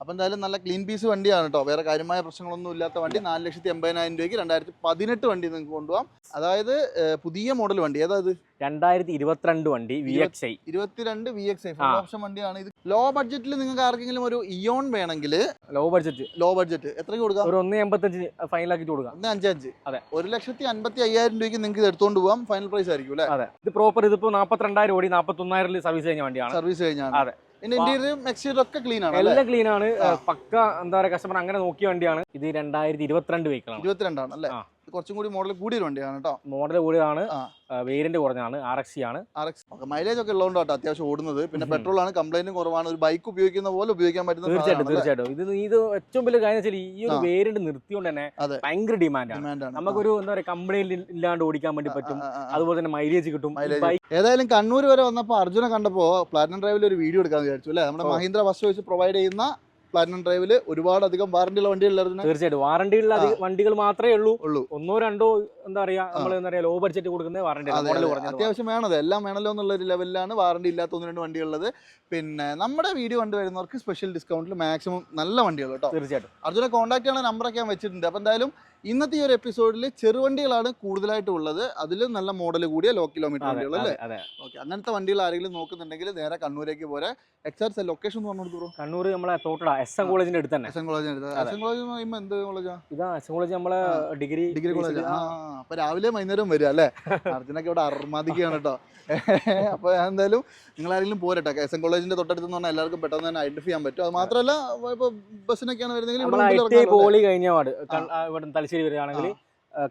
അപ്പോൾ എന്തായാലും നല്ല ക്ലീൻ പീസ് വണ്ടിയാണ് കേട്ടോ. വേറെ കാര്യമായ പ്രശ്നങ്ങളൊന്നും ഇല്ലാത്ത വണ്ടി. 4,80,000 രൂപയ്ക്ക് 2018 വണ്ടി നിങ്ങൾക്ക് കൊണ്ടുപോകാം. അതായത് പുതിയ മോഡൽ വണ്ടി. ഏതായത് 2022 വണ്ടി VXi 22 VXi ഫുൾ ഓപ്ഷൻ വണ്ടിയാണ്. ഇത് ലോ ബഡ്ജറ്റിൽ നിങ്ങൾക്ക് ആർക്കെങ്കിലും ഒരു ഇയോൺ വേണമെങ്കിൽ ലോ ബഡ്ജറ്റ് എത്രയ്ക്ക് കൊടുക്കാം? ഒരു 1.85 ഫൈനലാക്കി കൊടുക്കാം. 1.55. അതെ, 1,55,000 രൂപയ്ക്ക് നിങ്ങൾക്ക് ഇത് എടുത്തുകൊണ്ട് പോകാം. ഫൈനൽ പ്രൈസ് ആയിരിക്കും അല്ലേ? അതെ. ഇത് പ്രോപ്പർ ഇതിപ്പോ 42,000 ഓടി 41,000 സർവീസ് കഴിഞ്ഞ വണ്ടിയാണ്. സർവീസ് കഴിഞ്ഞാണ്. അതെ. ഇന്റീരിയറും എക്സ്റ്റീരിയറും ഒക്കെ ക്ലീൻ ആണ്. എല്ലാം ക്ലീൻ ആണ്. പക്ക എന്താ പറയുക, കസ്റ്റമർ അങ്ങനെ നോക്കിയ വണ്ടിയാണ്. ഇത് 2022 വെഹിക്കിളാണ്. 22 ആണ് അല്ലേ? കുറച്ചും കൂടി മോഡൽ കൂടിയ വണ്ടിയാണ് കേട്ടോ. മോഡൽ കൂടിയതാണ്, വേരിയന്റ് കുറഞ്ഞാണ്, RXi ആണ്. മൈലേജ് ഒക്കെ ഉള്ളതുകൊണ്ട് കേട്ടോ അത്യാവശ്യം ഓടുന്നത്. പിന്നെ പെട്രോൾ ആണ്, കംപ്ലൈന്റും കുറവാണ്. ഒരു ബൈക്ക് ഉപയോഗിക്കുന്ന പോലെ ഉപയോഗിക്കാൻ പറ്റുന്ന. തീർച്ചയായിട്ടും ഇത് ഏറ്റവും വലിയ കാര്യം വെച്ചാൽ ഈ ഒരു വേരിയന്റ് നിർത്തിയോണ്ട് തന്നെ ഭയങ്കര ഡിമാൻഡാണ്. നമുക്കൊരു എന്താ പറയുക, കംപ്ലൈന്റ് ഇല്ലാണ്ട് ഓടിക്കാൻ വേണ്ടി പറ്റും. അതുപോലെ തന്നെ മൈലേജ് കിട്ടും. ഏതായാലും കണ്ണൂർ വരെ വന്നപ്പോൾ അർജുനെ കണ്ടപ്പോൾ പ്ലാറ്റിനം ഡ്രൈവിൽ ഒരു വീഡിയോ എടുക്കാന്ന് വിചാരിച്ചു അല്ലേ? നമ്മുടെ മഹീന്ദ്ര ഫസ്റ്റ് ചോയ്സ് പ്രൊവൈഡ് ചെയ്യുന്ന പ്ലാറ്റിനം ഡ്രൈവില് ഒരുപാട് അധികം വാറണ്ടിയുള്ള വണ്ടികളിലായിരുന്നു. തീർച്ചയായിട്ടും വാറണ്ടിയുള്ള വണ്ടികൾ മാത്രമേ ഉള്ളൂ. ഒന്നോ രണ്ടോ എന്താ പറയാ, നമ്മൾ എന്താ പറയാ, ലോ ബഡ്ജറ്റ് കൊടുക്കുന്ന വാറണ്ടി അത്യാവശ്യം വേണത്, എല്ലാം വേണമല്ലോ എന്നുള്ള ഒരു ലെവലിലാണ് വാറണ്ടി ഇല്ലാത്ത 1-2 വണ്ടികളുള്ളത്. പിന്നെ നമ്മുടെ വീഡിയോ കണ്ടുവരുന്നവർക്ക് സ്പെഷ്യൽ ഡിസ്കൗണ്ടിൽ മാക്സിമം നല്ല വണ്ടികൾ കേട്ടോ. തീർച്ചയായിട്ടും അർജുനെ കോൺടാക്ട് ചെയ്യാനുള്ള നമ്പറൊക്കെ ഞാൻ വെച്ചിട്ടുണ്ട്. അപ്പോൾ എന്തായാലും ഇന്നത്തെ ഈ ഒരു എപ്പിസോഡിൽ ചെറുവണ്ടികളാണ് കൂടുതലായിട്ട് ഉള്ളത്. അതിലും നല്ല മോഡൽ കൂടിയ ലോ കിലോമീറ്റർ വണ്ടികൾ അല്ലേ? ഓക്കെ, അങ്ങനത്തെ വണ്ടികൾ ആരെങ്കിലും നോക്കുന്നുണ്ടെങ്കിൽ നേരെ കണ്ണൂരേക്ക് പോരെ. എക്സാക്ട് ലൊക്കേഷൻ എന്ന് പറഞ്ഞു കൊടുക്കും. കണ്ണൂർ നമ്മളെ തോട്ടട SM കോളേജിന്റെ അടുത്ത് തന്നെ. SM കോളേജിന്റെ അടുത്ത്. SM കോളേജ് എന്ന് പറയുമ്പോൾ എന്ത് കോളേജാ? ഇതാ SM കോളേജ് നമ്മളെ ഡിഗ്രി കോളേജ്. അപ്പൊ രാവിലെ വൈകുന്നേരം വരും അല്ലേ? അർജുനൊക്കെ ഇവിടെ അർമാദിക്കുകയാണ് കേട്ടോ. അപ്പൊ എന്തായാലും നിങ്ങൾ ആരെങ്കിലും പോരട്ടെ. SM കോളേജിന്റെ തൊട്ടടുത്ത് പറഞ്ഞാൽ എല്ലാവർക്കും പെട്ടെന്ന് തന്നെ ഐഡന്റിഫൈ ചെയ്യാൻ പറ്റും. അത് മാത്രമല്ല ഇപ്പൊ ബസ്സിനൊക്കെയാണ് വരുന്നെങ്കിൽ പോളി കഴിഞ്ഞ പാട് ഇവിടെ തലശ്ശേരി വരികയാണെങ്കിൽ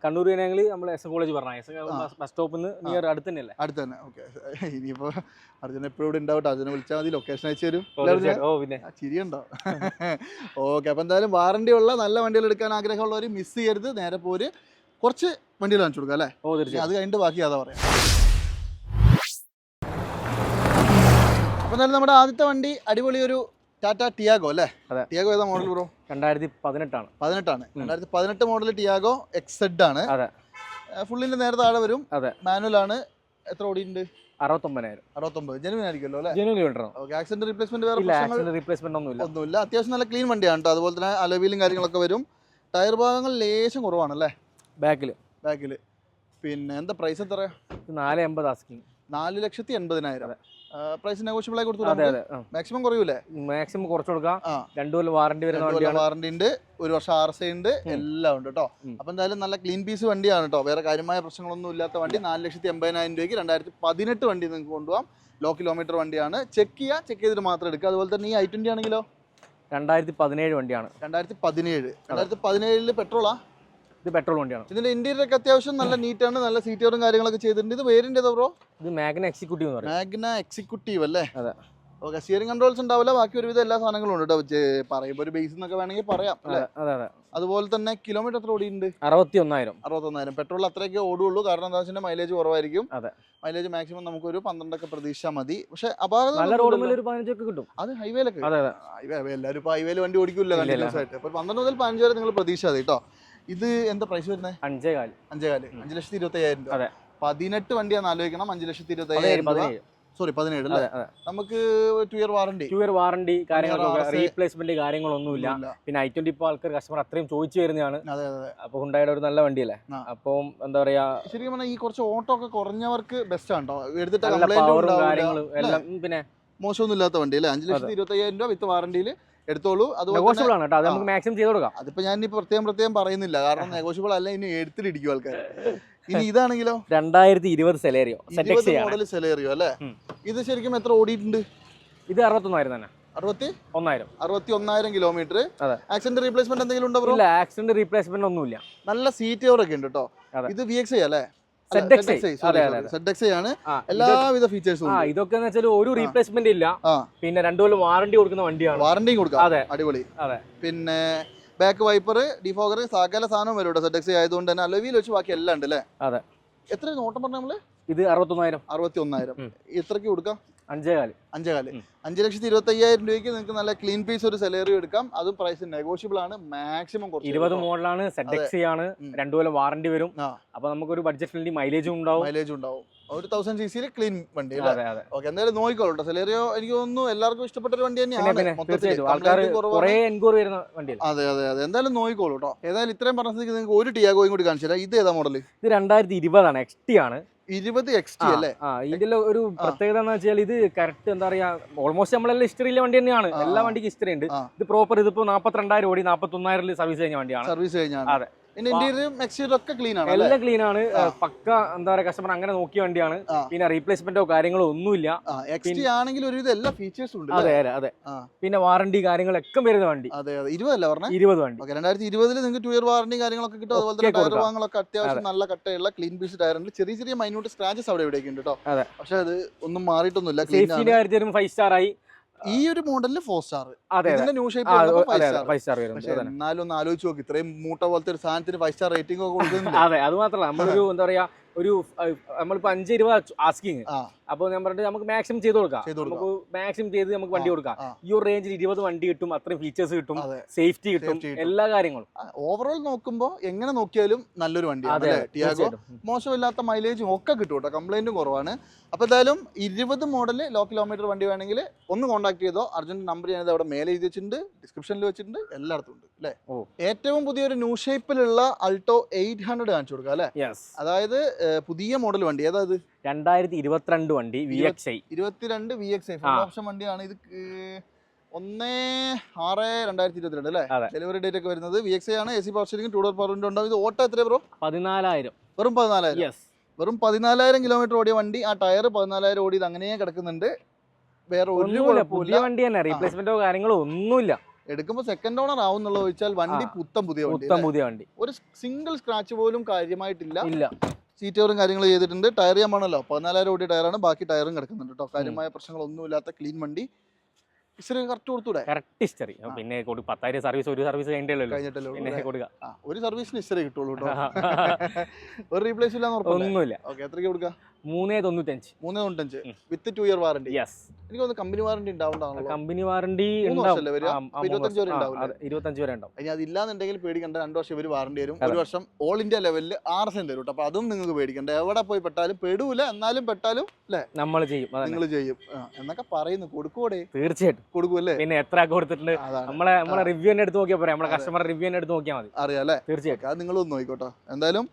കണ്ണൂർ വരികയാണെങ്കിൽ നമ്മൾ SM കോളേജ് പറഞ്ഞ ബസ് സ്റ്റോപ്പിൽ നിന്ന് നിയർ അടുത്ത് തന്നെയല്ലേ? അടുത്ത് തന്നെ. ഓക്കെ, ഇനിയിപ്പോ അർജുന എപ്പോഴും ഇവിടെ ഉണ്ടാവട്ടെ. അർജുന വിളിച്ചാൽ മതി, ലൊക്കേഷൻ അയച്ചു തരും. പിന്നെ ചിരിയുണ്ടോ? ഓക്കെ, അപ്പൊ എന്തായാലും വാറണ്ടി ഉള്ള നല്ല വണ്ടികൾ എടുക്കാൻ ആഗ്രഹമുള്ളവർ മിസ് ചെയ്യരുത്. നേരെ പോര് കുറച്ച് വണ്ടികൾ കാണിച്ചു കൊടുക്കാം അല്ലേ? അത് കഴിഞ്ഞിട്ട് ബാക്കി അതാ പറയാം. അപ്പൊ എന്തായാലും നമ്മുടെ ആദ്യത്തെ വണ്ടി അടിപൊളി ഒരു ടാറ്റ ടിയാഗോ അല്ലേ? ടിയാഗോ ഏതാ model bro? 2018 2018 model Tiago XZ ആണ്. ഫുള്ളിന്റെ നേരെ താഴെ വരും. മാനുവൽ ആണ്. എത്ര ഓടിയുണ്ട്? 69,000. ജെനുവിൻ ആയിരിക്കുമല്ലോ അല്ലേ? Genuine kilometre. ആക്സിഡന്റ് റീപ്ലേസ്മെന്റ് വേറെ ഒന്നുമില്ല. അത്യാവശ്യം നല്ല ക്ലീൻ വണ്ടിയാണ് കേട്ടോ. അതുപോലെ തന്നെ അലോവീലും കാര്യങ്ങളൊക്കെ വരും. ടയർ ഭാഗങ്ങൾ ലേശം കുറവാണല്ലേ ബാക്കില്. പിന്നെ എന്താ പ്രൈസ് എത്ര? 480 ആസ്കിങ്. 4,80,000. പ്രൈസ് നെഗോഷ്യബിൾ ആയി കൊടുത്തു. മാക്സിമം കുറയൂലേ? മാക്സിമം കുറച്ച് കൊടുക്കാം. 2 കൊല്ലം വാറണ്ടി വരുന്ന വാറണ്ടി ഉണ്ട്, 1 വർഷം RSI ഉണ്ട്, എല്ലാം ഉണ്ട് കേട്ടോ. അപ്പൊ എന്തായാലും നല്ല ക്ലീൻ പീസ് വണ്ടിയാണ് കേട്ടോ. വേറെ കാര്യമായ പ്രശ്നങ്ങളൊന്നും ഇല്ലാത്ത വണ്ടി. 4,80,000 രൂപയ്ക്ക് 2018 വണ്ടി നിങ്ങൾക്ക് കൊണ്ടുപോകാം. ലോ കിലോമീറ്റർ വണ്ടിയാണ്. ചെക്ക് ചെയ്തിട്ട് മാത്രം എടുക്കുക. അതുപോലെ തന്നെ ഈ I20 ആണെങ്കിലോ 2017 വണ്ടിയാണ്. 2017 പെട്രോളാ? ഇത് പെട്രോൾ വണ്ടിയാണ്. ഇതിന്റെ ഇന്റീരിയർ ഒക്കെ അത്യാവശ്യം നല്ല നീറ്റാണ്. നല്ല സീറ്റുകളും കാര്യങ്ങളൊക്കെ ചെയ്തിട്ടുണ്ട്. ഇത് വേരിയന്റ് ഏതാ ബ്രോ? ഇത് മാഗ്ന എക്സിക്യൂട്ടീവ് എന്ന് പറയും. മാഗ്ന എക്സിക്യൂട്ടീവ് അല്ലേ? അതെ. ഓക്കെ, സ്റ്റിയറിംഗ് കൺട്രോൾസ് ഉണ്ടാവില്ല. ബാക്കി ഒരുവിധം എല്ലാ സാധനങ്ങളും ഉണ്ട് കേട്ടോ. പറയുമ്പോൾ ഒരു ബേസ് എന്നൊക്കെ വേണമെങ്കിൽ പറയാം. അതുപോലെ തന്നെ കിലോമീറ്റർ എത്ര ഓടിയുണ്ട്? 61,000. പെട്രോൾ അത്രയൊക്കെ ഓടുള്ളൂ. കാരണം എന്താ വെച്ചാൽ മൈലേജ് കുറവായിരിക്കും. മൈലേജ് മാക്സിമം നമുക്കൊരു 12 ഒക്കെ പ്രതീക്ഷിച്ചാൽ മതി. പക്ഷെ അപകടം ഒരു 15 ഒക്കെ കിട്ടും. അത് ഹൈവേയിലൊക്കെ. എല്ലാവരും ഇപ്പൊ ഹൈവേയിൽ വണ്ടി ഓടിക്കില്ല കണ്ടിന്യൂസ് ആയിട്ട്. അപ്പൊ 12 മുതൽ 15 വരെ നിങ്ങൾ പ്രതീക്ഷ മതി കേട്ടോ. ഇത് എന്താ പ്രൈസ് വരുന്നത്? 5,400. 5,20,000 രൂപ. 18 വണ്ടിയാന്ന് ആലോചിക്കണം. 5,20,000. സോറി 17 അല്ലേ? നമുക്ക് 2 ഇയർ വാറണ്ടി കാര്യങ്ങളൊക്കെ, റീപ്ലേസ്മെന്റ് കാര്യങ്ങളൊന്നുമില്ല. പിന്നെ I20 ഇപ്പോൾ ആൾക്കാർ കസ്റ്റമർ അത്രയും ചോദിച്ചു വരുന്നതാണ്. അപ്പൊ ഹുണ്ടായുടെ ഒരു നല്ല വണ്ടിയല്ലേ? അപ്പം എന്താ പറയാ, ശരിക്കും പറഞ്ഞാൽ ഈ കുറച്ച് ഓട്ടോ ഒക്കെ കുറഞ്ഞവർക്ക് ബെസ്റ്റ് ആണോ? എടുത്തിട്ട് കാര്യങ്ങളും എല്ലാം പിന്നെ മോശമൊന്നും ഇല്ലാത്ത വണ്ടി അല്ലേ? 5,20,000 രൂപ വിത്ത് വാറണ്ടിയിൽ എടുത്തോളൂ. നെഗോഷ്യബിൾ ആണ് കേട്ടോ. അത് നമുക്ക് മാക്സിമം ചെയ്ത് കൊടുക്കാം. അതിപ്പോ ഞാൻ പ്രത്യേകം പറയുന്നില്ല, കാരണം നെഗോഷ്യബിൾ അല്ല. ഇനി എടുത്തിടിക്കും ആൾക്കാർ. ഇനി ഇതാണെങ്കിലോ 2020 സെലേറിയോ മോഡൽ സെലേറിയോ അല്ലേ? ഇത് ശരിക്കും എത്ര ഓടിയിട്ടുണ്ട്? ഇത് 61,000 തന്നെ. 61,000 കിലോമീറ്റർ. ആക്സിഡന്റ് റീപ്ലേസ്മെന്റ് എന്തെങ്കിലും ഉണ്ടോ ബ്രോ? ഇല്ല, ആക്സിഡന്റ് റീപ്ലേസ്മെന്റ് ഒന്നുമില്ല. നല്ല സീറ്റ് കവർ ഒക്കെ ഉണ്ട് കേട്ടോ. ഇത് VXi അല്ലേ? ZXi ആണ്. എല്ലാവിധ ഫീച്ചേഴ്സും. ഇതൊക്കെ ഒരു റീപ്ലേസ്മെന്റ് ഇല്ല. പിന്നെ 2 കൊല്ലം വാറണ്ടി കൊടുക്കുന്ന വണ്ടിയാണ്. വാറണ്ടിയും കൊടുക്കാം. അടിപൊളി. പിന്നെ ബാക്ക് വൈപ്പർ, ഡിഫോഗർ, സകല സാധനം വരും ഇവിടെ. ZXi ആയതുകൊണ്ട് തന്നെ അലോവിയിൽ വെച്ച് ബാക്കി എല്ലാം ഉണ്ട് അല്ലേ? എത്ര നോട്ടം പറഞ്ഞ നമ്മള്? ഇത് 61,000. എത്രക്ക് കൊടുക്കാം? 5,400. 5,20,000 രൂപയ്ക്ക് നിങ്ങൾക്ക് നല്ല ക്ലീൻ പീസ് ഒരു സെലേറിയോ എടുക്കാം. അതും പ്രൈസ് നെഗോഷ്യബിൾ ആണ്. മാക്സിമം 20 മോഡലാണ്. ZXi ആണ്. 2 കൊല്ലം വാറണ്ടി വരും. അപ്പൊ നമുക്കൊരു ബഡ്ജറ്റ് ഫ്രണ്ട്ലി മൈലേജും ഉണ്ടാവും. 1000cc ക്ലീൻ വണ്ടി. അതെ അതെ. ഓക്കെ, എന്തായാലും നോക്കിക്കോളൂ കേട്ടോ. സെലേറിയോ എനിക്ക് തോന്നുന്നു എല്ലാവർക്കും ഇഷ്ടപ്പെട്ട ഒരു വണ്ടി തന്നെയാണ്. ആൾക്കാർ കുറേ എൻക്വയറി വരുന്ന വണ്ടിയല്ലേ. അതെ അതെ അതെ, എന്തായാലും നോക്കിക്കോളൂ കേട്ടോ. ഏതായാലും ഇത്രയും പറഞ്ഞ സ്ഥിതിക്ക് നിങ്ങൾക്ക് ഒരു ടിയാഗോയും കൂടി കാണിച്ചു തരാം. ഇത് ഏതാ മോഡൽ? ഇത് 2020 XT ആണ്. 20 XT അല്ലേ? ഇതിന്റെ ഒരു പ്രത്യേകത എന്ന് വെച്ചാൽ ഇത് കറക്റ്റ് എന്താ പറയാ, ഓൾമോസ്റ്റ് നമ്മളെല്ലാം ഹിസ്റ്ററിയിലെ വണ്ടി തന്നെയാണ്. എല്ലാ വണ്ടിക്കും ഹിസ്റ്ററി ഉണ്ട്. ഇത് പ്രോപ്പർ ഇതിപ്പോ 42,000 ഓടി 41,000 സർവീസ് കഴിഞ്ഞ വണ്ടിയാണ്. സർവീസ് കഴിഞ്ഞാണ്. അതെ. ഒക്കെ ക്ലീൻ ആണ്, എല്ലാം ക്ലീൻ ആണ്. പക്ക എന്താ പറയാ, കസ്റ്റമർ അങ്ങനെ നോക്കിയ വണ്ടിയാണ്. പിന്നെ റീപ്ലേസ്മെന്റോ കാര്യങ്ങളോ ഒന്നുമില്ല. ആണെങ്കിൽ ഒരുവിധം എല്ലാ ഫീച്ചേഴ്സും ഉണ്ട്. അതെ അതെ അതെ. പിന്നെ വാറണ്ടി കാര്യങ്ങളൊക്കെ വരുന്ന വണ്ടി. അതെ അതെ, 20 വണ്ടി. 2020 നിങ്ങൾക്ക് 2 ഇയർ വാറണ്ടി കാര്യങ്ങളൊക്കെ കിട്ടും. അതുപോലെ തന്നെ ടയർ ഭാഗങ്ങളൊക്കെ അത്യാവശ്യം നല്ല കട്ടയുള്ള ക്ലീൻ പീസ് ടയർ ഉണ്ട്. ചെറിയ ചെറിയ മൈന്യൂട്ട് സ്ക്രാച്ചസ് അവിടെ എവിടെയൊക്കെ ഉണ്ട് കേട്ടോ. പക്ഷെ അത് ഒന്നും മാറിയിട്ടൊന്നുമില്ല. സേഫ്റ്റിയുടെ കാര്യത്തിലും 5 സ്റ്റാർ ആയി. ഈ ഒരു മോഡലിൽ 4 സ്റ്റാർ. New shape 5 star. എന്നാലും ഒന്ന് ആലോചിച്ച് നോക്കി, ഇത്രയും മൂട്ട പോലത്തെ ഒരു സാധനത്തിന് 5 സ്റ്റാർ റേറ്റിംഗ് ഒക്കെ കൊടുക്കുന്നില്ല. അതെ, അത് മാത്രമല്ല നമ്മളൊരു എന്താ പറയാ, ഒരു നമ്മളിപ്പോ 5-20 ആസ്കിങ്. അപ്പൊ ഞാൻ പറഞ്ഞിട്ട് നമുക്ക് മാക്സിമം ചെയ്ത് കൊടുക്കാം. നമുക്ക് മാക്സിമം ചെയ്ത് നമുക്ക് വണ്ടി കൊടുക്കാം. ഈ ഒരു റേഞ്ചിൽ 20 വണ്ടി കിട്ടും, അത്രയും ഫീച്ചേഴ്സ് കിട്ടും, സേഫ്റ്റി കിട്ടും, എല്ലാ കാര്യങ്ങളും. ഓവറോൾ നോക്കുമ്പോൾ എങ്ങനെ നോക്കിയാലും നല്ലൊരു വണ്ടിയാണ് ടിയാഗോ. മോശമില്ലാത്ത മൈലേജും ഒക്കെ കിട്ടും കേട്ടോ, കംപ്ലൈന്റും കുറവാണ്. അപ്പൊ എന്തായാലും 20 മോഡല് ലോ കിലോമീറ്റർ വണ്ടി വേണമെങ്കിൽ ഒന്ന് കോൺടാക്ട് ചെയ്തോ. അർജന്റ് നമ്പർ ഞാനത് അവിടെ മേലെ എഴുതി വെച്ചിട്ടുണ്ട്, ഡിസ്ക്രിപ്ഷനിൽ വെച്ചിട്ടുണ്ട്, എല്ലായിടത്തും ഉണ്ട് അല്ലേ. ഏറ്റവും പുതിയൊരു ന്യൂ ഷേപ്പിലുള്ള അൾട്ടോ 800 കാണിച്ചു കൊടുക്കാം അല്ലെ. അതായത് പുതിയ മോഡൽ വണ്ടി. ഏതായത്? 2022 വണ്ടി VXi. 22 VXi ഫുൾ ഓപ്ഷൻ വണ്ടിയാണ്. ഇത് 1/6/2022 അല്ലേ ഡെലിവറി ഡേറ്റ് ഒക്കെ വരുന്നത്. VXi ആണ്. AC power steering, 2 door power window ഉണ്ടാവും. ഇത് ഓട്ടോ എത്ര ബ്രോ? 14,000. വെറും 14,000. വെറും 14,000 കിലോമീറ്റർ ഓടിയ വണ്ടി. ആ ടയർ 14,000 ഓടിയത് അങ്ങനെ കിടക്കുന്നുണ്ട്. വേറെ ഒരു പുതിയ വണ്ടി തന്നെ, റീപ്ലേസ്മെന്റോ കാര്യങ്ങളോ ഒന്നുമില്ല. എടുക്കുമ്പോൾ സെക്കൻഡ് ഓണർ ആവുന്നുള്ള ചോദിച്ചാൽ വണ്ടി പുതിയ വണ്ടി. ഒരു സിംഗിൾ സ്ക്രാച്ച് പോലും കാര്യമായിട്ടില്ല. സീറ്റ് കവറും കാര്യങ്ങൾ ചെയ്തിട്ടുണ്ട്. ടയർ ചെയ്യാമാണല്ലോ, 14,000 ഓടിയ ടയറാണ്. ബാക്കി ടയറും കിടക്കുന്നുണ്ട് കേട്ടോ. കാര്യമായ പ്രശ്നങ്ങളൊന്നുമില്ലാത്ത ക്ലീൻ വണ്ടി. ഹിസ്റ്ററി കറക്റ്റ് കൊടുത്തൂടെ? Correct history. പിന്നെ 10,000 സർവീസ്, ഒരു സർവീസ് കഴിഞ്ഞിട്ടല്ലോ. ഒരു സർവീസിന് ഹിസ്റ്ററി കിട്ടുള്ളൂ കേട്ടോ. ഒരു റീപ്ലേസ് ഇല്ലാന്ന് ഒന്നുമില്ല. ഓക്കെ, എത്രയ്ക്ക് കൊടുക്കുക? 395 വിത്ത് 2 ഇയർ വാറണ്ടി. എനിക്ക് തോന്നുന്നു കമ്പനി വാറണ്ടി ഉണ്ടാവുന്നതാണല്ലോ. കമ്പനി വാറണ്ടി 25 വരെ ഉണ്ടാവും. ഇനി അതില്ലാന്നുണ്ടെങ്കിൽ പേടിക്കണ്ട, 2 വർഷം ഇവർ വാറണ്ടി വരും. 1 വർഷം ഓൾ ഇന്ത്യ ലെവലിൽ RSN തരും കേട്ടോ. അപ്പൊ അതും നിങ്ങൾക്ക് പേടിക്കണ്ട. എവിടെ പോയി പെട്ടാലും പെടൂല, എന്നാലും പെട്ടാലും അല്ലേ നമ്മൾ ചെയ്യും. എന്നൊക്കെ പറയുന്നു. കൊടുക്കൂടെ? തീർച്ചയായിട്ടും കൊടുക്കൂല്ലേ. പിന്നെ എത്ര കൊടുത്തിട്ടുണ്ട് നമ്മളെ റിവ്യൂ എടുത്ത് നോക്കിയാൽ പറയാം. നമ്മളെ കസ്റ്റമർ റിവ്യൂ എടുത്ത് നോക്കിയാൽ മതി, അറിയാം അല്ലേ. തീർച്ചയായിട്ടും അത് നിങ്ങളൊന്ന് നോക്കിക്കോട്ടോ. എന്തായാലും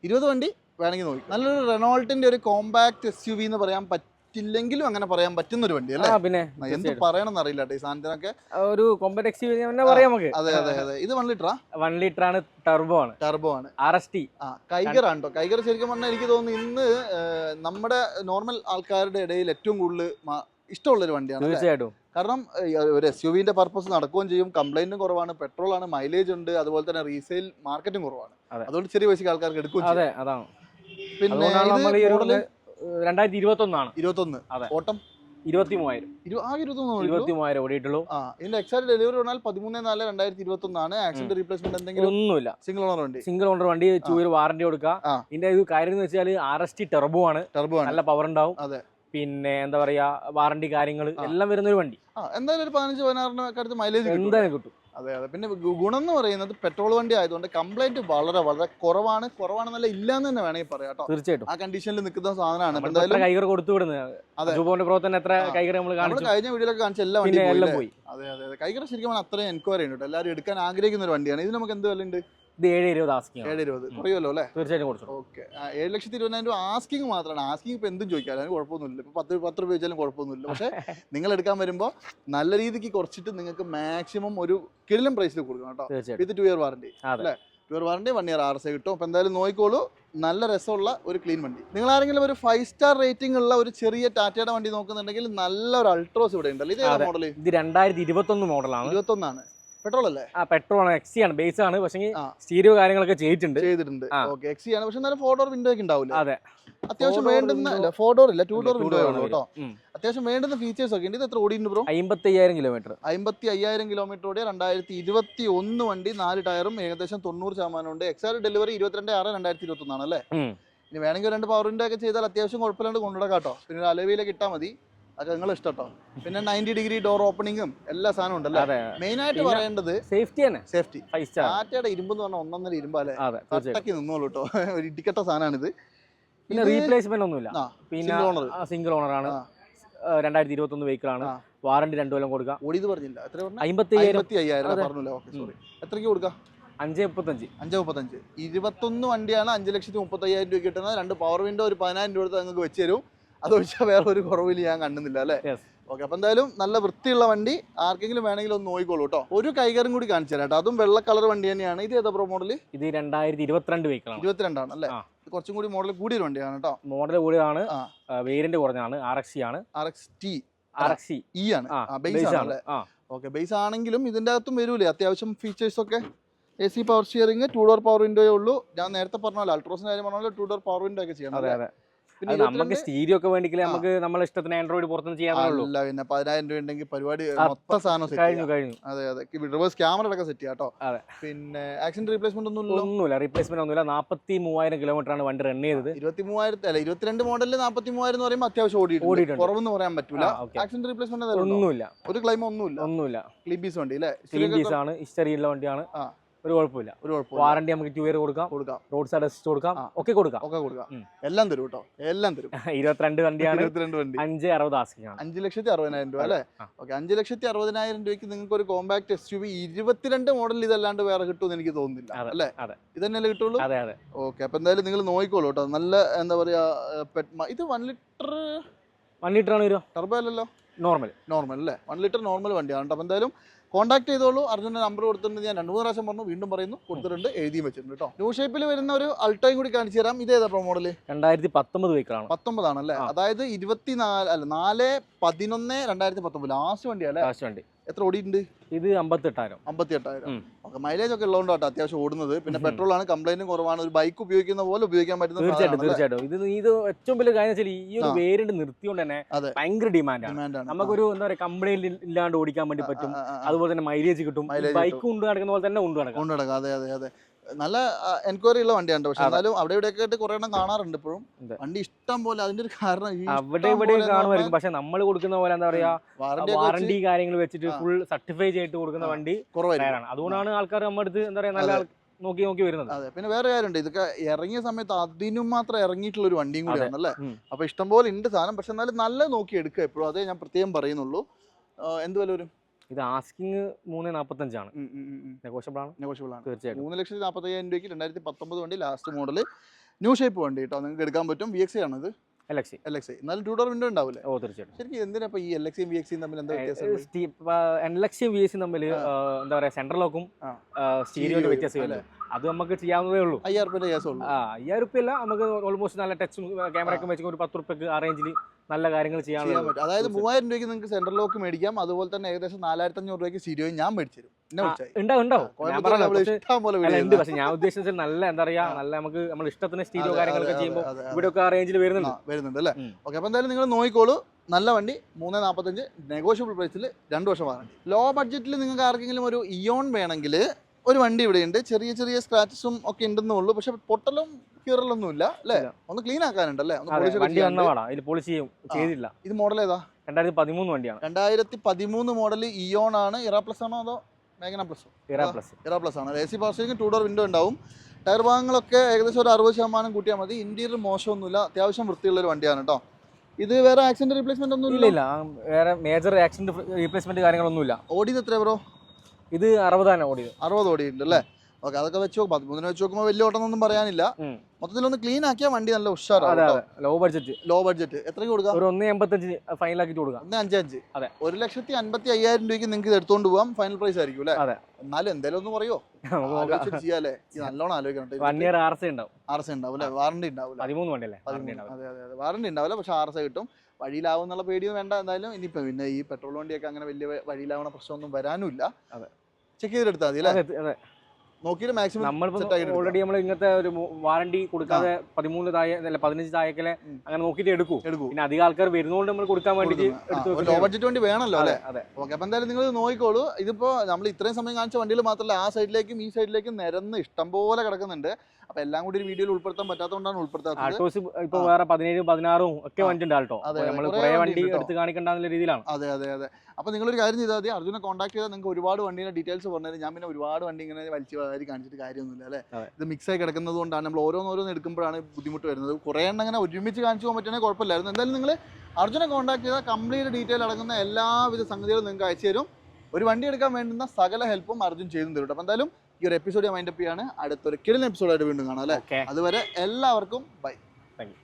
20 വണ്ടി വേണമെങ്കിൽ നോക്കി. നല്ലൊരു റെനോൾട്ടിന്റെ ഒരു കോമ്പാക്ട് SUV എന്ന് പറയാൻ പറ്റില്ലെങ്കിലും അങ്ങനെ പറയാൻ പറ്റുന്ന ഒരു വണ്ടി അല്ലേ. പിന്നെ എന്ത് പറയണമെന്ന് അറിയില്ല ഈ സാധനത്തിനൊക്കെ. ഒരു കോമ്പാക്ട് SUV പറയാം നമുക്ക്. അതെ അതെ അതെ. ഇത് 1 ലിറ്ററാ? 1 ലിറ്റർ ആണ്. ടർബോ ആണ്. RST. കൈഗർ ആണ് കേട്ടോ. കൈഗർ ശരിക്കും പറഞ്ഞാൽ എനിക്ക് തോന്നുന്നു ഇന്ന് നമ്മുടെ നോർമൽ ആൾക്കാരുടെ ഇടയിൽ ഏറ്റവും കൂടുതൽ ഇഷ്ടമുള്ളൊരു വണ്ടിയാണ് തീർച്ചയായിട്ടും. കാരണം ഒരു SUV-ന്റെ പർപ്പസ് നടക്കുകയും ചെയ്യും. കംപ്ലൈന്റും കുറവാണ്, പെട്രോൾ ആണ്, മൈലേജ് ഉണ്ട്, അതുപോലെ തന്നെ റീസെയിൽ മാർക്കറ്റും കുറവാണ്. അതുകൊണ്ട് ചെറിയ പൈസക്ക് ആൾക്കാർക്ക് എടുക്കും. പിന്നെ 2021 ആണ്. 21 ഓട്ടം 23,000 ഓടിയിട്ടുള്ളൂ. ഇതിന്റെ എക്സാക്ട് ഡെലിവറി പറഞ്ഞാൽ 13/4/2021 ആണ്. ആക്സിഡന്റ് റീപ്ലേസ്മെന്റ് എന്തെങ്കിലും ഒന്നുമില്ല. സിംഗിൾ ഓണർ വണ്ടി. 2 ഇയർ വാറണ്ടി കൊടുക്കുക. ഇതിന്റെ ഇത് കാര്യം എന്ന് വെച്ചാൽ RST ടർബോ ആണ്. നല്ല പവർ ഉണ്ടാവും. പിന്നെ എന്താ പറയാ, വാറണ്ടി കാര്യങ്ങൾ എല്ലാം വരുന്ന ഒരു വണ്ടി. എന്തായാലും ഒരു 15-16 അടുത്ത് മൈലേജ് എന്തായാലും കിട്ടും. അതെ അതെ. പിന്നെ ഗുണം എന്ന് പറയുന്നത് പെട്രോൾ വണ്ടി ആയതുകൊണ്ട് കംപ്ലൈന്റ് വളരെ വളരെ കുറവാണെന്നല്ല ഇല്ലാന്ന് തന്നെ വേണമെങ്കിൽ പറയാം കേട്ടോ. തീർച്ചയായിട്ടും ആ കണ്ടീഷനിൽ നിൽക്കുന്ന സാധനമാണ്. കൈകർ കൊടുത്തു വിടുന്നത്. കഴിഞ്ഞ വീഡിയോയിലൊക്കെ കാണിച്ച എല്ലാ വണ്ടിയും പോയി. അതെ അതെ അതെ. കൈകർ ശരിക്കും അത്രയും എൻക്വയറി ഉണ്ട് കേട്ടോ. എല്ലാവരും എടുക്കാൻ ആഗ്രഹിക്കുന്ന ഒരു വണ്ടിയാണ്. ഇത് നമുക്ക് എന്ത് വില ഉണ്ട്? 720 കുറയുമല്ലോ അല്ലേ? തീർച്ചയായിട്ടും. ഓക്കെ, 7,20,000 ആസ്കിങ് മാത്രമാണ്. ആസ്കിങ് ഇപ്പൊ എന്തും ചോദിക്കാം, അതിന് കുഴപ്പമൊന്നുമില്ല. ഇപ്പൊ 10 രൂപ ചോദിച്ചാലും കുഴപ്പമൊന്നുമില്ല. പക്ഷെ നിങ്ങൾ എടുക്കാൻ വരുമ്പോൾ നല്ല രീതിക്ക് കുറച്ചിട്ട് നിങ്ങൾക്ക് മാക്സിമം ഒരു കിടിലം പ്രൈസിൽ കൊടുക്കണം കേട്ടോ. വിത്ത് 2 ഇയർ വാറണ്ടി അല്ലേ. 2 ഇയർ വാറണ്ടി, 1 ഇയർ RSI കിട്ടും. അപ്പൊ എന്തായാലും നോക്കിക്കോളൂ. നല്ല രസമുള്ള ഒരു ക്ലീൻ വണ്ടി. നിങ്ങൾ ആരെങ്കിലും ഒരു 5 സ്റ്റാർ റേറ്റിംഗ് ഉള്ള ഒരു ചെറിയ ടാറ്റയുടെ വണ്ടി നോക്കുന്നുണ്ടെങ്കിൽ നല്ലൊരു അൾട്രോസ് ഇവിടെ ഉണ്ടല്ലോ. ഇത് മോഡൽ? ഇത് 2021 മോഡലാണ്. 21 ആണ്. പെട്രോൾ അല്ലേ? പെട്രോൾ ആണ്. XC ആണ്, ബേസ് ആണ്. പക്ഷേ സ്റ്റീരിയോ കാര്യങ്ങളൊക്കെ ചെയ്തിട്ടുണ്ട്. ഓക്കെ, XC ആണ്. പക്ഷെ എന്നാലും 4 ഡോർ വിൻഡോ ഒക്കെ ഉണ്ടാവില്ല. അതെ, അത്യാവശ്യം വേണ്ടുന്ന 4 ഡോർ ഇല്ല, 2 ഡോർ വിൻഡോ ആണ് കേട്ടോ. അത്യാവശ്യം വേണ്ടുന്ന ഫീച്ചേഴ്സ് ഒക്കെ ഉണ്ട്. ഇത് എത്ര ഓടിയുണ്ട് ബ്രോ? 55,000 കിലോമീറ്റർ. 55,000 കിലോമീറ്റർ ഓടിയ 2021 വണ്ടി. 4 ടയറും ഏകദേശം 90% ഉണ്ട്. എക്സാക്ട് ഡെലിവറി 22/6/2021 ആണ് അല്ലേ. ഇനി വേണമെങ്കിൽ 2 പവർ വിൻഡോ ഒക്കെ ചെയ്താൽ അത്യാവശ്യം കുഴപ്പമില്ലാണ്ട് കൊണ്ടുവിടാം കേട്ടോ. പിന്നെ ഒരു അലവിയിലേക്ക് ഇട്ടാൽ മതി. അതൊക്കെ നിങ്ങൾ ഇഷ്ടട്ടോ. പിന്നെ 90 ഡിഗ്രി ഡോർ ഓപ്പണിങ്ങും എല്ലാ സാധനവും ഉണ്ടല്ലോ. മെയിൻ ആയിട്ട് പറയേണ്ടത് സേഫ്റ്റി തന്നെ. സേഫ്റ്റി. ടാറ്റയുടെ ഇരുമ്പ് എന്ന് പറഞ്ഞാൽ 1.5 ഇരുമ്പല്ലേ. കട്ടക്കി നിന്നോളൂ കേട്ടോ. ഒരു ഇടിക്കട്ട സാധനമാണിത്. പിന്നെ റീപ്ലേസ്മെന്റ് ഒന്നുമില്ല, പിന്നെ സിംഗിൾ ഓണർ ആണ്, 2021 വെഹിക്കിൾ ആണ്, വാറണ്ടി 2 കൊല്ലം കൊടുക്കാം. ഓടിയത് പറഞ്ഞില്ല, 55,000. എത്രയ്ക്ക് കൊടുക്കാം? 535. 21 വണ്ടിയാണ് 5,35,000 രൂപ കിട്ടുന്നത്. 2 പവർ വിൻഡോ, ഒരു 10,000 രൂപ കൊടുത്ത് നിങ്ങൾക്ക് വെച്ച് തരും. അത് വെച്ചാൽ വേറെ ഒരു കുറവില്ല ഞാൻ കാണുന്നില്ല അല്ലേ? ഓക്കെ, അപ്പോൾ എന്തായാലും നല്ല വൃത്തിയുള്ള വണ്ടി, ആർക്കെങ്കിലും വേണമെങ്കിൽ ഒന്ന് നോക്കിക്കോളൂ കേട്ടോ. ഒരു കൈകാരം കൂടി കാണിച്ചു തരാം കേട്ടോ, അതും വെള്ള കളർ വണ്ടി തന്നെയാണ്. ഇത് ഏതാ പ്രോ മോഡൽ? ഇത് 2022 വെഹിക്കിൾ ആണ്. 22 ആണ് അല്ലേ? കുറച്ചും കൂടി മോഡൽ കൂടിയൊരു വണ്ടിയാണ് കേട്ടോ. മോഡൽ കൂടിയതാണ്, വേരിയന്റ് കുറഞ്ഞാണ്, RXC ആണ്. RXC E ആണ്, ബേസ് ആണ്. ഓക്കെ, ബേസ് ആണെങ്കിലും ഇതിൻ്റെ അകത്തും വരൂലേ അത്യാവശ്യം ഫീച്ചേഴ്സ് ഒക്കെ. AC power steering, 2 door power വിൻഡോയേ ഉള്ളൂ. ഞാൻ നേരത്തെ പറഞ്ഞല്ലോ അൾട്രോസിന്റെ കാര്യം പറഞ്ഞാൽ 2 ഡോർ പവർ വിൻഡോ ഒക്കെ ചെയ്യണം. പിന്നെ നമുക്ക് സ്റ്റീരിയോ ഒക്കെ വേണ്ടിക്കില്ല, നമുക്ക് നമ്മളെ ഇഷ്ടത്തിന് ആൻഡ്രോയിഡ് പുറത്തുനിന്ന് ചെയ്യാനുള്ളൂ. പിന്നെ 10,000 രൂപ ഉണ്ടെങ്കിൽ പരിപാടി മൊത്തം സാധനം കഴിഞ്ഞു. അതെ, റിവേഴ്സ് ക്യാമറ ഒക്കെ സെറ്റ് ചെയ്യാം കേട്ടോ. പിന്നെ ആക്സിഡന്റ് റീപ്ലേസ്മെന്റ് ഒന്നുമില്ല, റീപ്ലേസ്മെന്റ് ഒന്നുമില്ല. 43,000 കിലോമീറ്റർ ആണ് വണ്ടി റൺ ചെയ്തത്. 22 മോഡലിൽ 43,000 എന്ന് പറയുമ്പോൾ അത്യാവശ്യം ഓടിയിട്ടുണ്ട്, കുറവെന്ന് പറയാൻ പറ്റില്ല. ആക്സിഡന്റ് റീപ്ലേസ്മെന്റ് ഒന്നുമില്ല, ഒരു ക്ലെയിം ഒന്നുമില്ല. ക്ലീൻ പീസ് വണ്ടി അല്ലേ? ക്ലീൻ പീസ് ആണ്, ഹിസ്റ്ററി ഉള്ള വണ്ടിയാണ്, ഒരു കുഴപ്പമില്ല. വാറണ്ടി നമുക്ക് 2 ഇയർ കൊടുക്കാം, റോഡ് സൈഡ് അസിസ്റ്റ് കൊടുക്കാം, ഒക്കെ കൊടുക്കാം. എല്ലാം തരും കേട്ടോ, എല്ലാം തരും. 22 വണ്ടിയാണ്, 560 ആസ്കിംഗ് ആണ്. 5,60,000 രൂപ അല്ലേ? ഓക്കെ, 5,60,000 രൂപയ്ക്ക് നിങ്ങൾക്ക് ഒരു കോമ്പാക്ട് SUV 22 മോഡൽ ഇതല്ലാണ്ട് വേറെ കിട്ടുമെന്ന് എനിക്ക് തോന്നുന്നില്ല അല്ലേ? ഇത് തന്നെയല്ലേ കിട്ടുള്ളൂ? ഓക്കെ, അപ്പൊ എന്തായാലും നിങ്ങൾ നോക്കിക്കോളൂ കേട്ടോ. നല്ല എന്താ പറയാ, ഇത് 1 ലിറ്റർ ആണ് വരിക, ടർബോ അല്ലല്ലോ, നോർമൽ അല്ലേ? 1 ലിറ്റർ നോർമൽ വണ്ടിയാണ് കേട്ടോ. അപ്പൊ എന്തായാലും കോൺടാക്ട് ചെയ്തോളൂ. അർജുൻ്റെ നമ്പർ കൊടുത്തിട്ടുണ്ട്, ഞാൻ 2-3 പ്രാവശ്യം പറഞ്ഞു, വീണ്ടും പറയുന്നു, കൊടുത്തിട്ടുണ്ട്, എഴുതിയും വെച്ചിട്ടുണ്ട് കേട്ടോ. ന്യൂ ഷേപ്പിൽ വരുന്ന ഒരു അൾട്ടോയും കൂടി കാണിച്ചു തരാം. ഇത് ഏതാ പ്രോ മോഡൽ? 2019 വെഹിക്കിളാണ്. 19 ആണല്ലേ? അതായത് 4/11/2019 ലാസ്റ്റ് വണ്ടിയല്ലേ? ലാസ്റ്റ് വണ്ടി. എത്ര ഓടിയിട്ടുണ്ട്? ഇത് 58,000. ഓക്കെ, മൈലേജ് ഒക്കെ ഉള്ളതുകൊണ്ട് കേട്ടോ അത്യാവശ്യം ഓടുന്നത്. പിന്നെ പെട്രോൾ ആണ്, കംപ്ലൈന്റും കുറവാണ്. ഒരു ബൈക്ക് ഉപയോഗിക്കുന്ന പോലെ ഉപയോഗിക്കാൻ പറ്റുന്ന. തീർച്ചയായിട്ടും ഇത് ഏറ്റവും വലിയ കാര്യം വെച്ചാൽ ഈ ഒരു വേരിയന്റ് നിർത്തിയോണ്ട് തന്നെ ഭയങ്കര ഡിമാൻഡാണ്. നമുക്കൊരു എന്താ പറയുക, കംപ്ലൈന്റ് ഇല്ലാണ്ട് ഓടിക്കാൻ വേണ്ടി പറ്റും. അതുപോലെ തന്നെ മൈലേജ് കിട്ടും. ബൈക്ക് കൊണ്ട് നടക്കുന്ന പോലെ തന്നെ കൊണ്ട് നടക്കാം. അതെ, നല്ല എൻക്വയറി ഉള്ള വണ്ടിയാണ്. പക്ഷെ എന്നാലും അവിടെ ഇവിടെയൊക്കെ ആയിട്ട് കുറെ എണ്ണം കാണാറുണ്ട് ഇപ്പോഴും. വണ്ടി ഇഷ്ടം പോലെ. അതിന്റെ ഒരു കാരണം അവിടെ ഇവിടെ കാണുമായിരിക്കും, പക്ഷെ നമ്മൾ കൊടുക്കുന്ന പോലെ എന്താ പറയാ, വാറണ്ടി കാര്യങ്ങൾ വെച്ചിട്ട് ഫുൾ സർട്ടിഫൈ ചെയ്തിട്ട് കൊടുക്കുന്ന വണ്ടി കുറവാണ്. അതുകൊണ്ടാണ് ആൾക്കാർ നമ്മുടെ അടുത്ത് എന്താ പറയാ നല്ല നോക്കി വരുന്നത്. അതെ, പിന്നെ വേറെ കാര്യമുണ്ട്, ഇതൊക്കെ ഇറങ്ങിയ സമയത്ത് അതിനും മാത്രം ഇറങ്ങിയിട്ടുള്ള ഒരു വണ്ടിയും കൂടിയാണ് അല്ലേ? അപ്പൊ ഇഷ്ടംപോലെ ഉണ്ട് സാധനം. പക്ഷെ എന്നാലും നല്ല നോക്കി എടുക്കുക എപ്പോഴും, അതേ ഞാൻ പ്രത്യേകം പറയുന്നുള്ളൂ. എന്ത് വില വരും? ഇത് ആസ്കിങ് 3,45 ആണ്. നെഗോഷ്യബിൾ ആണ് തീർച്ചയായിട്ടും. 3,45,000 രൂപയ്ക്ക് 2019 വണ്ടി, ലാസ്റ്റ് മോഡൽ, ന്യൂ ഷേപ്പ് വണ്ടി കേട്ടോ. നിങ്ങൾക്ക് എടുക്കാൻ പറ്റും. VXI ആണിത്. LXI. എന്നാലും 2 ഡോർ വിൻഡോ ഉണ്ടാവില്ലേ? ഓ, തീർച്ചയായിട്ടും. ശരിക്കും എന്തിനാ ഈ LXIയും VXIയും തമ്മിൽ എന്താ വ്യത്യാസം? LXIയും VXIയും തമ്മിൽ എന്താ പറയാ, സെൻട്രൽ ലോക്കും സ്റ്റീരിയോന്റെ വ്യത്യാസം. അത് നമുക്ക് ചെയ്യാവുന്നതേ ഉള്ളൂ. 5,000 രൂപ കേസുള്ളൂ. 5,000 രൂപയല്ല, നമുക്ക് ഓൾമോസ്റ്റ് നല്ല ടച്ചും ക്യാമറയൊക്കെ വെച്ച് ഒരു 10 രൂപയ്ക്ക് ആ റേഞ്ചിൽ നല്ല കാര്യങ്ങൾ ചെയ്യാൻ പറ്റും. അതായത് 3,000 രൂപയ്ക്ക് നിങ്ങൾക്ക് സെൻട്രൽ ലോക്ക് മേടിക്കാം. അതുപോലെ തന്നെ ഏകദേശം 4,500 രൂപയ്ക്ക് സ്റ്റീരിയോയും ഞാൻ മേടിച്ചു തരും. പക്ഷെ ഞാൻ ഉദ്ദേശിച്ചത് നല്ല എന്താ പറയാ, നല്ല നമുക്ക് നമ്മൾ ഇഷ്ടത്തിന് സ്റ്റീരിയോ കാര്യങ്ങളൊക്കെ ചെയ്യുമ്പോൾ ഇവിടെയൊക്കെ ആ റേഞ്ചിൽ വരുന്നുണ്ട് അല്ലേ? ഓക്കെ, അപ്പൊ എന്തായാലും നിങ്ങൾ നോക്കിക്കോളൂ. നല്ല വണ്ടി, 3,45, നെഗോഷ്യബിൾ പ്രൈസിൽ 2 വർഷം വാറണ്ടി. ലോ ബഡ്ജറ്റിൽ നിങ്ങൾക്ക് ആർക്കെങ്കിലും ഒരു ഇയോൺ വേണമെങ്കിൽ ഒരു വണ്ടി ഇവിടെയുണ്ട്. ചെറിയ സ്ക്രാച്ചസും ഒക്കെ ഉണ്ടെന്നുള്ളൂ. പക്ഷെ പൊട്ടലും കീറലൊന്നും ഇല്ല അല്ലേ? ഒന്ന് ക്ലീൻ ആക്കാനുണ്ടല്ലേ? ഇത് മോഡൽ ഏതാ? 2013 വണ്ടിയാണ്. 2013 മോഡൽ ഇയോൺ ആണ്. ഇറ പ്ലസ് ആണോ അതോ മാഗ്ന പ്ലസ്? ഇറ പ്ലസ് ആണ്. AC power steering, 2 door window ഉണ്ടാവും. ടയർ ഭാഗങ്ങളൊക്കെ ഏകദേശം ഒരു 60% കൂട്ടിയാൽ മതി. ഇന്റീരിയർ മോശമൊന്നുമില്ല, അത്യാവശ്യം വൃത്തിയുള്ള ഒരു വണ്ടിയാണ് കേട്ടോ. ഇത് വേറെ ആക്സിഡന്റ് റീപ്ലേസ്മെന്റ് ഒന്നും ഇല്ല, വേറെ മേജർ ആക്സിഡന്റ് റീപ്ലേസ്മെന്റ് കാര്യങ്ങളൊന്നും. ഓടിയത് എത്ര ബ്രോ? ഇത് 60 ഓടിയത്. 60 ഓടിയിട്ടുണ്ട് അല്ലേ? ഓക്കെ, അതൊക്കെ വെച്ച് 13 വെച്ച് നോക്കുമ്പോൾ വലിയ ഓട്ടമൊന്നും പറയാനില്ല. മൊത്തത്തിലൊന്ന് ക്ലീൻ ആക്കിയാൽ വണ്ടി നല്ല ഉഷാറാണ്. ലോ ബഡ്ജറ്റ് എത്രയ്ക്ക് കൊടുക്കാം? ഒരു 1,85 ഫൈനൽ ആക്കിട്ട് കൊടുക്കാം. 1,55. 1,55,000 രൂപയ്ക്ക് നിങ്ങൾക്ക് ഇത് എടുത്തോണ്ട് പോകാം. ഫൈനൽ പ്രൈസ് ആയിരിക്കും അല്ലേ? എന്നാലും എന്തായാലും ഒന്ന് പറയോ, ചെയ്യാല്ലേ? നല്ലോണം ആലോചിക്കണം. 1 ഇയർ RC ഉണ്ടാവും അല്ലേ? വാറണ്ടി ഉണ്ടാവില്ല. 13 വണ്ടിയല്ലേ? അതെ, വാറണ്ടി ഉണ്ടാവില്ല, പക്ഷെ RC കിട്ടും. വഴിയിലാവും എന്നുള്ള പേടിയും വേണ്ട. എന്തായാലും ഇനിയിപ്പോ പിന്നെ ഈ പെട്രോൾ വണ്ടിയൊക്കെ അങ്ങനെ വലിയ വഴിയിലാവണ പ്രശ്നമൊന്നും വരാനുമില്ല. ചെക്ക് ചെയ്തെടുത്താൽ മതി അല്ലേ? നോക്കിയിട്ട് മാക്സിമം ഓൾറെഡി നമ്മൾ ഇങ്ങനത്തെ ഒരു വാറണ്ടി കൊടുക്കാതെ 13 താഴെ 15 താഴേക്കല്ലേ അങ്ങനെ നോക്കിയിട്ട് എടുക്കും. പിന്നെ അധികം ആൾക്കാർ വരുന്നതുകൊണ്ട് നമ്മൾ കൊടുക്കാൻ വേണ്ടി ലോ ബഡ്ജറ്റ് വണ്ടി വേണമല്ലോ അല്ലേ? ഓക്കെ, അപ്പൊ എന്തായാലും നിങ്ങൾ നോക്കിക്കോളൂ. ഇതിപ്പോ നമ്മൾ ഇത്രയും സമയം കാണിച്ച വണ്ടികൾ മാത്രമല്ല, ആ സൈഡിലേക്കും ഈ സൈഡിലേക്കും നിരന്ന് ഇഷ്ടംപോലെ കിടക്കുന്നുണ്ട്. അപ്പോൾ എല്ലാം കൂടി ഒരു വീഡിയോയിൽ ഉൾപ്പെടുത്താൻ പറ്റാത്തതുകൊണ്ടാണ് ഉൾപ്പെടുത്താത്തത്. ആൾട്ടോസ് ഇപ്പോൾ വേറെ 17, 16 ഒക്കെ വണ്ടി ഉണ്ട് ആൾട്ടോ. നമ്മൾ കുറേ വണ്ടി എടുത്ത് കാണിക്കേണ്ട രീതിയിലാണ്. അതെ. അപ്പോൾ നിങ്ങളൊരു കാര്യം ചെയ്താൽ മതി, അർജുനെ കോൺടാക്ട് ചെയ്താൽ നിങ്ങൾക്ക് ഒരുപാട് വണ്ടീൻ്റെ ഡീറ്റെയിൽസ് പറഞ്ഞാൽ ഞാൻ പിന്നെ ഒരുപാട് വണ്ടി ഇങ്ങനെ വലിച്ചു വാരി കാണിച്ചിട്ട് കാര്യമൊന്നുമില്ല അല്ലേ. ഇത് മിക്സായി കിടക്കുന്നത് കൊണ്ടാണ് നമ്മൾ ഓരോന്നോരോന്ന് എടുക്കുമ്പോഴാണ് ബുദ്ധിമുട്ട് വരുന്നത്. കുറേ എണ്ണം അങ്ങനെ ഒരുമിച്ച് കാണിച്ചു പോകാൻ പറ്റുകയാണെങ്കിൽ കുഴപ്പമില്ലായിരുന്നു. എന്തായാലും നിങ്ങൾ അർജുനെ കോൺടാക്ട് ചെയ്താൽ കംപ്ലീറ്റ് ഡീറ്റെയിൽ അടങ്ങുന്ന എല്ലാവിധ സംഗതികളും നിങ്ങൾക്ക് അയച്ചു തരും. ഒരു വണ്ടി എടുക്കാൻ വേണ്ടുന്ന സകല ഹെൽപ്പും അർജുൻ ചെയ്തു തരും. അപ്പോൾ എന്തായാലും ഈ ഒരു എപ്പിസോഡ് ഞാൻ മൈൻഡപ്പ് ചെയ്യാണ്. അടുത്തൊരു കിടിലൻ എപ്പിസോഡായിട്ട് വീണ്ടും കാണാം അല്ലേ. അതുവരെ എല്ലാവർക്കും ബൈ. Thank you.